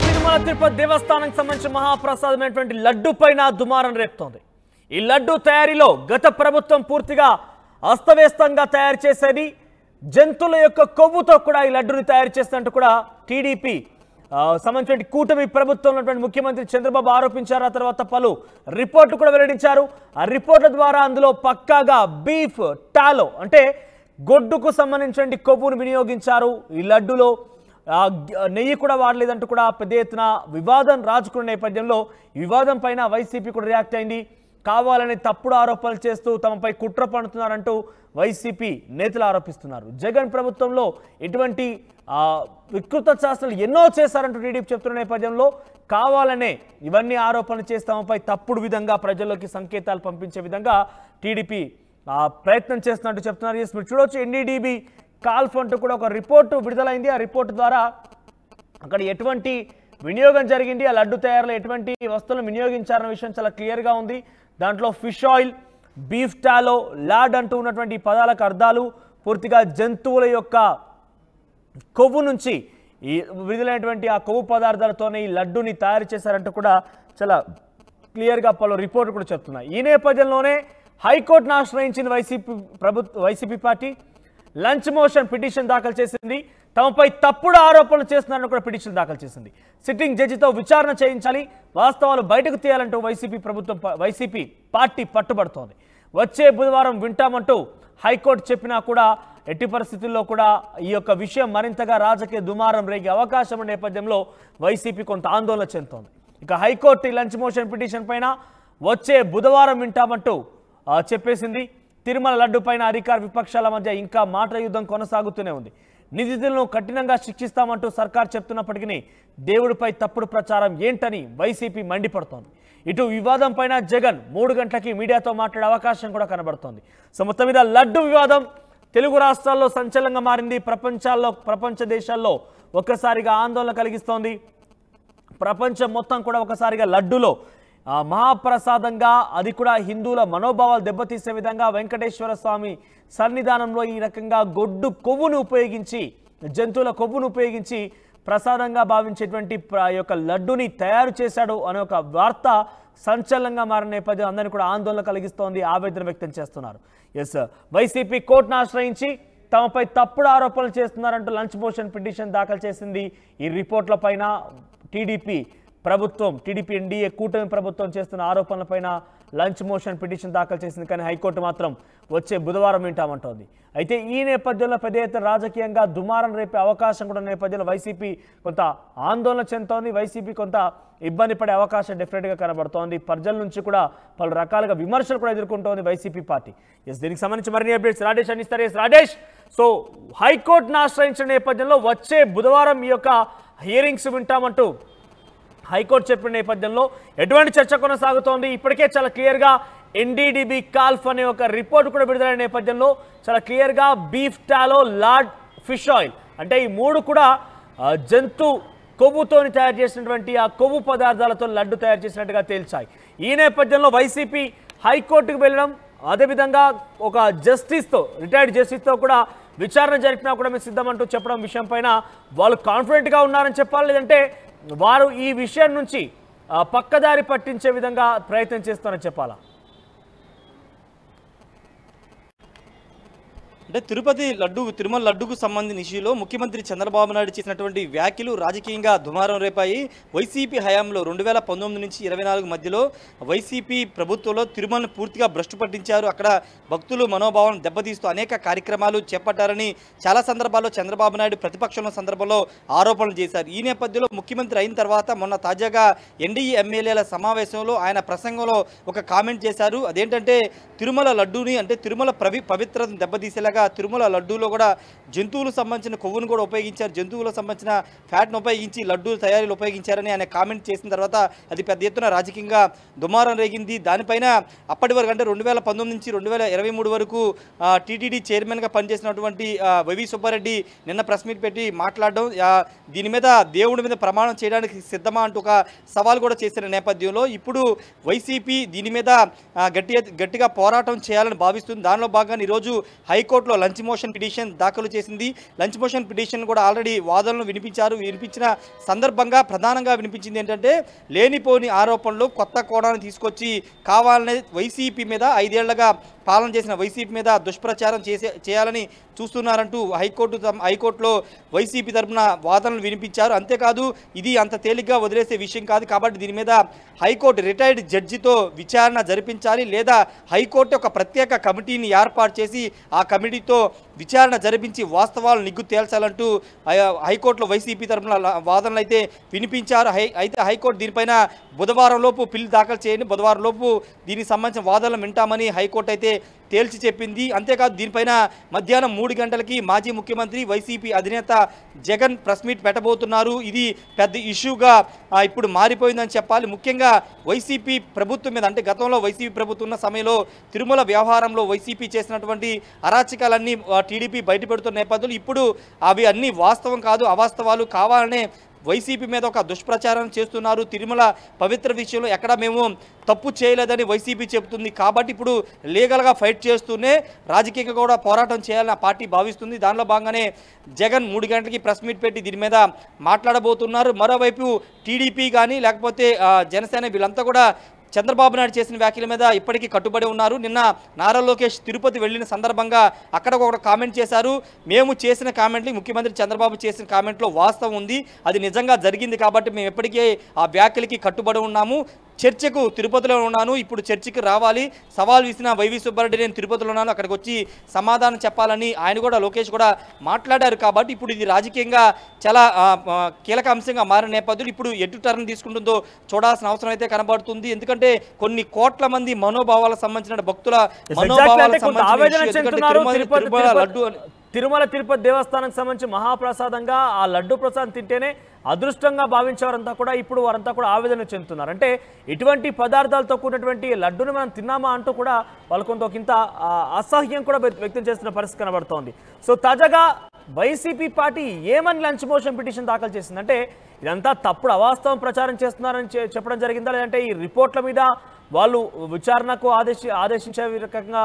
తిరుమల తిరుపతి దేవస్థానానికి సంబంధించిన మహాప్రసాదమైనటువంటి లడ్డు పైన దుమారం రేపుతోంది. ఈ లడ్డు తయారీలో గత ప్రభుత్వం పూర్తిగా అస్తవ్యస్తంగా తయారు చేసేది, జంతువుల యొక్క కొవ్వుతో కూడా ఈ లడ్డుని తయారు చేసినట్టు కూడా టీడీపీ సంబంధించిన కూటమి ప్రభుత్వంలో ఉన్నటువంటి ముఖ్యమంత్రి చంద్రబాబు ఆరోపించారు. ఆ తర్వాత పలు రిపోర్ట్లు కూడా వెల్లడించారు. ఆ రిపోర్ట్ల ద్వారా అందులో పక్కాగా బీఫ్ టాలో అంటే గొడ్డుకు సంబంధించిన కొవ్వును వినియోగించారు. ఈ లడ్డులో నెయ్యి కూడా వాడలేదంటూ కూడా పెద్ద ఎత్తున వివాదం రాజుకున్న నేపథ్యంలో ఈ వివాదం పైన వైసీపీ కూడా రియాక్ట్ అయింది. కావాలని తప్పుడు ఆరోపణలు చేస్తూ తమపై కుట్ర పన్నుతున్నారంటూ వైసీపీ నేతలు ఆరోపిస్తున్నారు. జగన్ ప్రభుత్వంలో ఇటువంటి వికృత శాస్త్రాలు ఎన్నో చేశారంటూ టీడీపీ చెప్తున్న నేపథ్యంలో కావాలనే ఇవన్నీ ఆరోపణలు చేసి తమపై తప్పుడు విధంగా ప్రజల్లోకి సంకేతాలు పంపించే విధంగా టీడీపీ ప్రయత్నం చేస్తున్నట్టు చెప్తున్నారు. మీరు చూడవచ్చు, ఎన్డీడీబీ కాల్ఫ్ అంటూ కూడా ఒక రిపోర్టు విడుదలైంది. ఆ రిపోర్టు ద్వారా అక్కడ ఎటువంటి వినియోగం జరిగింది, ఆ లడ్డు తయారీలో ఎటువంటి వస్తువులను వినియోగించారన్న విషయం చాలా క్లియర్గా ఉంది. దాంట్లో fish oil, beef tallow, lard అంటూ ఉన్నటువంటి ఈ పదాలకు అర్థాలు పూర్తిగా జంతువుల యొక్క కొవ్వు నుంచి ఈ విడుదలైనటువంటి ఆ కొవ్వు పదార్థాలతోనే ఈ లడ్డుని తయారు చేశారంటూ కూడా చాలా క్లియర్గా పలు రిపోర్టు కూడా చెప్తున్నాయి. ఈ నేపథ్యంలోనే హైకోర్టును ఆశ్రయించింది YCP party. Lunch motion petition దాఖలు చేసింది. తమపై తప్పుడు ఆరోపణలు చేస్తున్నారని కూడా పిటిషన్ దాఖలు చేసింది. సిట్టింగ్ జడ్జితో విచారణ చేయించాలి, వాస్తవాలు బయటకు తీయాలంటూ వైసీపీ పార్టీ పట్టుబడుతోంది. వచ్చే బుధవారం వింటామంటూ హైకోర్టు చెప్పినా కూడా ఎట్టి పరిస్థితుల్లో కూడా ఈ యొక్క విషయం మరింతగా రాజకీయ దుమారం రేగే అవకాశం ఉన్న నేపథ్యంలో వైసీపీ కొంత ఆందోళన చెందుతోంది. ఇక హైకోర్టు ఈ లంచ్ మోషన్ పిటిషన్ పైన వచ్చే బుధవారం వింటామంటూ చెప్పేసింది. తిరుమల లడ్డు పైన అధికార విపక్షాల మధ్య ఇంకా మాట యుద్ధం కొనసాగుతూనే ఉంది. నిందితులను కఠినంగా శిక్షిస్తామంటూ సర్కార్ చెప్తున్నప్పటికీ దేవుడిపై తప్పుడు ప్రచారం ఏంటని వైసీపీ మండిపడుతోంది. ఇటు వివాదం పైన జగన్ 3 గంటలకి మీడియాతో మాట్లాడే అవకాశం కూడా కనబడుతోంది. సో మొత్తం మీద లడ్డు వివాదం తెలుగు రాష్ట్రాల్లో సంచలనంగా మారింది. ప్రపంచ దేశాల్లో ఒక్కసారిగా ఆందోళన కలిగిస్తోంది. ప్రపంచం మొత్తం కూడా ఒకసారిగా లడ్డులో మహాప్రసాదంగా, అది కూడా హిందువుల మనోభావాలు దెబ్బతీసే విధంగా వెంకటేశ్వర స్వామి సన్నిధానంలో ఈ రకంగా గొడ్డు కొవ్వును ఉపయోగించి, జంతువుల కొవ్వును ఉపయోగించి ప్రసాదంగా భావించేటువంటి యొక్క లడ్డుని తయారు చేశాడు అనే ఒక వార్త సంచలనంగా మారిన నేపథ్యం అందరినీ కూడా ఆందోళన కలిగిస్తోంది, ఆవేదన వ్యక్తం చేస్తున్నారు. వైసీపీ కోర్టును ఆశ్రయించి తమపై తప్పుడు ఆరోపణలు చేస్తున్నారంటూ లంచ్ మోషన్ పిటిషన్ దాఖలు చేసింది. ఈ రిపోర్ట్ల పైన టీడీపీ ఎన్డీఏ కూటమి ప్రభుత్వం చేస్తున్న ఆరోపణలపైన లంచ్ మోషన్ పిటిషన్ దాఖలు చేసింది. కానీ హైకోర్టు మాత్రం వచ్చే బుధవారం వింటామంటోంది. అయితే ఈ నేపథ్యంలో పెద్ద ఎత్తున రాజకీయంగా దుమారం రేపే అవకాశం కూడా నేపథ్యంలో వైసీపీ కొంత ఆందోళన చెందుతోంది. వైసీపీ కొంత ఇబ్బంది పడే అవకాశం డెఫినెట్గా కనబడుతోంది. ప్రజల నుంచి కూడా పలు రకాలుగా విమర్శలు కూడా ఎదుర్కొంటోంది వైసీపీ పార్టీ. దీనికి సంబంధించి మరిన్ని అప్డేట్స్ రాజేష్ అందిస్తారు. రాజేష్, సో హైకోర్టును ఆశ్రయించిన నేపథ్యంలో వచ్చే బుధవారం ఈ యొక్క హియరింగ్స్ వింటామంటూ హైకోర్టు చెప్పిన నేపథ్యంలో ఎటువంటి చర్చ కొనసాగుతోంది? ఇప్పటికే చాలా క్లియర్గా ఎన్డీడీబీ కాల్ఫ్ అనే ఒక రిపోర్ట్ కూడా విడుదలైన నేపథ్యంలో చాలా క్లియర్గా beef tallow, lard, fish oil అంటే ఈ 3 కూడా జంతు కొవ్వుతోని తయారు చేసినటువంటి ఆ కొవ్వు పదార్థాలతో లడ్డు తయారు చేసినట్టుగా తేల్చాయి. ఈ నేపథ్యంలో వైసీపీ హైకోర్టుకు వెళ్ళడం, అదేవిధంగా ఒక రిటైర్డ్ జస్టిస్తో కూడా విచారణ జరిపినా కూడా మేము సిద్ధమంటూ చెప్పడం విషయం పైన వాళ్ళు కాన్ఫిడెంట్గా ఉన్నారని చెప్పాలి, లేదంటే వారు ఈ విషయం నుంచి పక్కదారి పట్టించే విధంగా ప్రయత్నం చేస్తారని చెప్పాలా? అంటే తిరుమల లడ్డుకు సంబంధించిన ఇష్యూలో ముఖ్యమంత్రి చంద్రబాబు నాయుడు చేసినటువంటి వ్యాఖ్యలు రాజకీయంగా దుమారం రేపాయి. వైసీపీ హయాంలో 2019 నుంచి 24 మధ్యలో వైసీపీ ప్రభుత్వంలో తిరుమలను పూర్తిగా భ్రష్టు పట్టించారు. అక్కడ భక్తులు మనోభావం దెబ్బతీస్తూ అనేక కార్యక్రమాలు చేపట్టారని చాలా సందర్భాల్లో చంద్రబాబు నాయుడు ప్రతిపక్షంలో సందర్భంలో ఆరోపణలు చేశారు. ఈ నేపథ్యంలో ముఖ్యమంత్రి అయిన తర్వాత మొన్న తాజాగా ఎన్డీఏ ఎమ్మెల్యేల సమావేశంలో ఆయన ప్రసంగంలో ఒక కామెంట్ చేశారు. అదేంటంటే తిరుమల లడ్డూని అంటే తిరుమల పవిత్రతను దెబ్బతీసేలాగా తిరుమల లడ్డూలో కూడా జంతువులకు సంబంధించిన కొవ్వును కూడా ఉపయోగించారు, జంతువులకు సంబంధించిన ఫ్యాట్ను ఉపయోగించి లడ్డూ తయారీలు ఉపయోగించారని ఆయన కామెంట్ చేసిన తర్వాత అది పెద్ద ఎత్తున రాజకీయంగా దుమారం రేగింది. దానిపైన అప్పటి వరకు అంటే 2019 నుంచి 2023 వరకు టీటీడీ చైర్మన్గా పనిచేసినటువంటి వైవి సుబ్బారెడ్డి నిన్న ప్రెస్ మీట్ పెట్టి మాట్లాడడం, దీని మీద దేవుడి మీద ప్రమాణం చేయడానికి సిద్ధమా అంటూ ఒక సవాల్ కూడా చేసిన నేపథ్యంలో ఇప్పుడు వైసీపీ దీని మీద గట్టిగా పోరాటం చేయాలని భావిస్తుంది. దానిలో భాగంగా ఈరోజు హైకోర్టులో హైకోర్టులో లంచ్ మోషన్ పిటిషన్ దాఖలు చేసింది. లంచ్ మోషన్ పిటిషన్ కూడా ఆల్రెడీ వాదనలు వినిపించిన సందర్భంగా ప్రధానంగా వినిపించింది ఏంటంటే లేనిపోని ఆరోపణలు కొత్త కోణాన్ని తీసుకొచ్చి కావాలనే వైసీపీ మీద 5 ఏళ్లుగా పాలన చేసిన వైసీపీ మీద దుష్ప్రచారం చేయాలని చూస్తున్నారంటూ హైకోర్టులో వైసీపీ తరఫున వాదనలు వినిపించారు. అంతేకాదు ఇది అంత తేలిగ్గా వదిలేసే విషయం కాదు కాబట్టి దీని మీద హైకోర్టు రిటైర్డ్ జడ్జితో విచారణ జరిపించాలి లేదా హైకోర్టు ఒక ప్రత్యేక కమిటీని ఏర్పాటు చేసి ఆ కమిటీతో విచారణ జరిపించి వాస్తవాలు నిగ్గు తేల్చాలంటూ హైకోర్టులో వైసీపీ తరఫున వాదనలు అయితే వినిపించారు. అయితే హైకోర్టు దీనిపైన బుధవారం లోపు పిల్ దాఖలు చేయండి, బుధవారం లోపు దీనికి సంబంధించిన వాదనలు వింటామని హైకోర్టు అయితే తేల్చి చెప్పింది. అంతేకాదు దీనిపైన మధ్యాహ్నం 3 గంటలకి మాజీ ముఖ్యమంత్రి వైసీపీ అధినేత జగన్ ప్రెస్ మీట్ పెట్టబోతున్నారు. ఇది పెద్ద ఇష్యూగా ఇప్పుడు మారిపోయిందని చెప్పాలి. ముఖ్యంగా వైసీపీ ప్రభుత్వం మీద అంటే గతంలో వైసీపీ ప్రభుత్వం ఉన్న సమయంలో తిరుమల వ్యవహారంలో వైసీపీ చేసినటువంటి అరాచకాలన్నీ టీడీపీ బయటపెడుతున్న నేపథ్యంలో ఇప్పుడు అవి అన్నీ వాస్తవం కాదు, అవాస్తవాలు కావాలనే వైసీపీ మీద ఒక దుష్ప్రచారం చేస్తున్నారు. తిరుమల పవిత్ర విషయంలో ఎక్కడ మేము తప్పు చేయలేదని వైసీపీ చెబుతుంది కాబట్టి ఇప్పుడు లీగల్గా ఫైట్ చేస్తూనే రాజకీయంగా కూడా పోరాటం చేయాలని ఆ పార్టీ భావిస్తుంది. దానిలో భాగంగానే జగన్ 3 గంటలకి ప్రెస్ మీట్ పెట్టి దీని మీద మాట్లాడబోతున్నారు. మరోవైపు టీడీపీ కానీ లేకపోతే జనసేన వీళ్ళంతా కూడా చంద్రబాబు నాయుడు చేసిన వ్యాఖ్యల మీద ఇప్పటికీ కట్టుబడి ఉన్నారు. నిన్న నారా లోకేష్ తిరుపతి వెళ్ళిన సందర్భంగా అక్కడ ఒక కామెంట్ చేశారు. మేము చేసిన కామెంట్లు ముఖ్యమంత్రి చంద్రబాబు చేసిన కామెంట్లో వాస్తవం ఉంది, అది నిజంగా జరిగింది కాబట్టి మేము ఎప్పటికీ ఆ వ్యాఖ్యలకి కట్టుబడి ఉన్నాము. చర్చకు తిరుపతిలో ఉన్నాను, ఇప్పుడు చర్చకి రావాలి, సవాల్ విసిన వైవి సుబ్బారెడ్డి నేను తిరుపతిలో ఉన్నాను, అక్కడికి వచ్చి సమాధానం చెప్పాలని ఆయన కూడా లోకేష్ కూడా మాట్లాడారు. కాబట్టి ఇప్పుడు ఇది రాజకీయంగా చాలా కీలక అంశంగా మారిన నేపథ్యంలో ఇప్పుడు ఎటు టర్న్ తీసుకుంటుందో చూడాల్సిన అవసరం అయితే కనబడుతుంది. ఎందుకంటే కొన్ని కోట్ల మంది మనోభావాలకు సంబంధించిన భక్తుల మనోభావాలకు సంబంధించిన లడ్డు తిరుమల తిరుపతి దేవస్థానానికి సంబంధించి మహాప్రసాదంగా ఆ లడ్డు ప్రసాదం తింటేనే అదృష్టంగా భావించేవారంతా కూడా ఇప్పుడు వారంతా కూడా ఆవేదన చెందుతున్నారు. అంటే ఇటువంటి పదార్థాలతో కూడినటువంటి లడ్డును మనం తిన్నామా అంటూ కూడా వాళ్ళు కొంత అసహ్యం కూడా వ్యక్తం చేస్తున్న పరిస్థితి కనబడుతోంది. సో తాజాగా వైసీపీ పార్టీ ఏమని లంచ్ మోషన్ పిటిషన్ దాఖలు చేసిందంటే ఇదంతా తప్పుడు అవాస్తవం ప్రచారం చేస్తున్నారని చెప్పడం జరిగిందా, లేదంటే ఈ రిపోర్ట్ల మీద వాళ్ళు విచారణకు ఆదేశించే రకంగా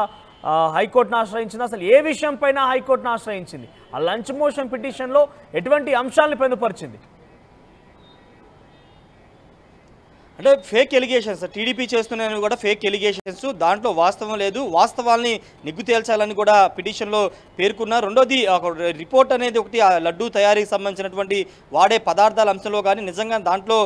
హైకోర్టును ఆశ్రయించింది, అసలు ఏ విషయం పైన హైకోర్టును ఆశ్రయించింది, ఆ లంచ్ మోషన్ పిటిషన్లో ఎటువంటి అంశాలను పొందుపరిచింది? అంటే ఫేక్ ఎలిగేషన్స్ టీడీపీ చేస్తున్నాయని కూడా ఫేక్ ఎలిగేషన్స్, దాంట్లో వాస్తవం లేదు, వాస్తవాల్ని నిగ్గు తేల్చాలని కూడా పిటిషన్లో పేర్కొన్నారు. రెండోది రిపోర్ట్ అనేది ఒకటి ఆ లడ్డూ తయారీకి సంబంధించినటువంటి వాడే పదార్థాల అంశంలో కానీ నిజంగా దాంట్లో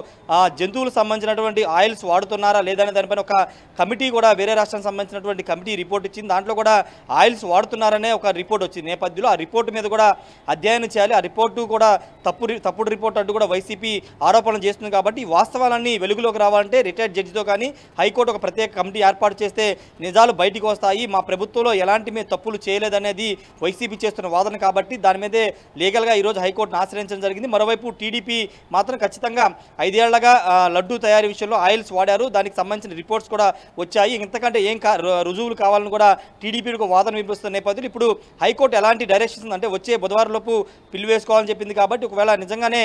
జంతువులకు సంబంధించినటువంటి ఆయిల్స్ వాడుతున్నారా లేదనే దానిపైన ఒక కమిటీ కూడా వేరే రాష్ట్రానికి సంబంధించినటువంటి కమిటీ రిపోర్ట్ ఇచ్చింది. దాంట్లో కూడా ఆయిల్స్ వాడుతున్నారనే ఒక రిపోర్ట్ వచ్చింది నేపథ్యంలో ఆ రిపోర్టు మీద కూడా అధ్యయనం చేయాలి. ఆ రిపోర్టు కూడా తప్పుడు రిపోర్ట్ అంటూ కూడా వైసీపీ ఆరోపణలు చేస్తుంది. కాబట్టి వాస్తవాలన్నీ వెలుగులోకి రావాలంటే రిటైర్డ్ జడ్జితో కానీ హైకోర్టు ఒక ప్రత్యేక కమిటీ ఏర్పాటు చేస్తే నిజాలు బయటికి వస్తాయి. మా ప్రభుత్వంలో ఎలాంటి మేము తప్పులు చేయలేదనేది వైసీపీ చేస్తున్న వాదన కాబట్టి దాని మీదే లీగల్గా ఈరోజు హైకోర్టును ఆశ్రయించడం జరిగింది. మరోవైపు టీడీపీ మాత్రం ఖచ్చితంగా 5 ఏళ్లుగా లడ్డూ తయారీ విషయంలో ఆయిల్స్ వాడారు, దానికి సంబంధించిన రిపోర్ట్స్ కూడా వచ్చాయి, ఇంతకంటే ఏం రుజువులు కావాలని కూడా టీడీపీకి వాదన వినిపిస్తున్న నేపథ్యంలో ఇప్పుడు హైకోర్టు ఎలాంటి డైరెక్షన్స్ అంటే వచ్చే బుధవారం లోపు పిల్లు వేసుకోవాలని చెప్పింది. కాబట్టి ఒకవేళ నిజంగానే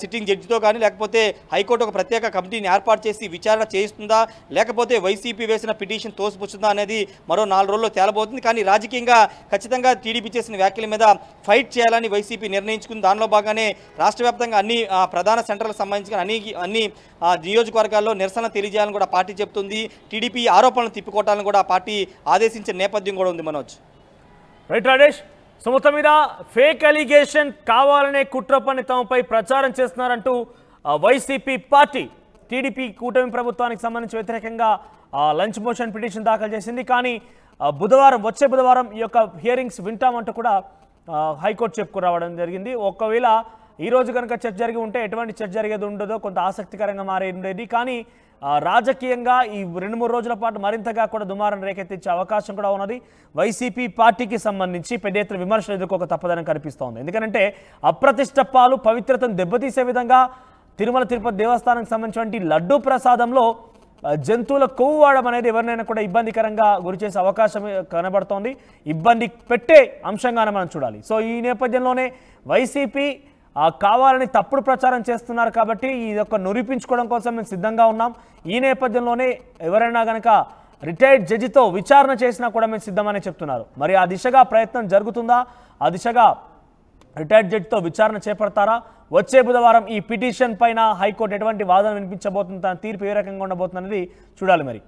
సిట్టింగ్ జడ్జితో కానీ లేకపోతే హైకోర్టు ఒక ప్రత్యేక కమిటీని ఏర్పాటు చేసి విచారణ చేయిస్తుందా లేకపోతే వైసీపీ వేసిన పిటిషన్ తోసిపుచ్చుతుందా అనేది మరో 4 రోజుల్లో తేలబోతుంది. కానీ రాజకీయంగా ఖచ్చితంగా టీడీపీ చేసిన వ్యాఖ్యల మీద ఫైట్ చేయాలని వైసీపీ నిర్ణయించుకుంది. దానిలో భాగంగానే రాష్ట్ర వ్యాప్తంగా అన్ని ప్రధాన సెంటర్లకు సంబంధించిన అన్ని నియోజకవర్గాల్లో నిరసన తెలియజేయాలని కూడా పార్టీ చెబుతుంది. టీడీపీ ఆరోపణలు తిప్పికొట్టాలని కూడా పార్టీ ఆదేశించిన నేపథ్యం కూడా ఉంది. మనోజ్ రైట్ రాజేష్, సో మొత్తం మీద ఫేక్ అలిగేషన్ కావాలనే కుట్ర పని తమపై ప్రచారం చేస్తున్నారంటూ వైసీపీ పార్టీ టీడీపీ కూటమి ప్రభుత్వానికి సంబంధించి వ్యతిరేకంగా లంచ్ మోషన్ పిటిషన్ దాఖలు చేసింది. కానీ వచ్చే బుధవారం ఈ యొక్క హియరింగ్స్ వింటామంటూ కూడా హైకోర్టు చెప్పుకురావడం జరిగింది. ఒకవేళ ఈ రోజు కనుక చర్చ జరిగి ఉంటే ఎటువంటి చర్చ జరిగేది ఉండదో కొంత ఆసక్తికరంగా మారే ఉండేది. కానీ రాజకీయంగా ఈ 2-3 రోజుల పాటు మరింతగా కూడా దుమారం రేకెత్తించే అవకాశం కూడా ఉన్నది. వైసీపీ పార్టీకి సంబంధించి పెద్ద ఎత్తున విమర్శలు ఎదుర్కోక తప్పదని కనిపిస్తోంది. ఎందుకంటే అప్రతిష్ట పాలు పవిత్రతను దెబ్బతీసే విధంగా తిరుమల తిరుపతి దేవస్థానానికి సంబంధించినటువంటి లడ్డూ ప్రసాదంలో జంతువుల కొవ్వు వాడడం అనేది ఎవరినైనా కూడా ఇబ్బందికరంగా గురిచేసే అవకాశం కనబడుతోంది. ఇబ్బంది పెట్టే అంశంగానే మనం చూడాలి. సో ఈ నేపథ్యంలోనే వైసీపీ కావాలని తప్పుడు ప్రచారం చేస్తున్నారు కాబట్టి ఇదొక నిరూపించుకోవడం కోసం మేము సిద్ధంగా ఉన్నాం. ఈ నేపథ్యంలోనే ఎవరైనా కనుక రిటైర్డ్ జడ్జితో విచారణ చేసినా కూడా మేము సిద్ధమని చెప్తున్నారు. మరి ఆ దిశగా ప్రయత్నం జరుగుతుందా? ఆ దిశగా రిటైర్డ్ జడ్జితో విచారణ చేపడతారా? వచ్చే బుధవారం ఈ పిటిషన్ పైన హైకోర్టు ఎటువంటి వాదన వినిపించబోతుంది, తన తీర్పు ఏ రకంగా ఉండబోతుంది అనేది చూడాలి మరి.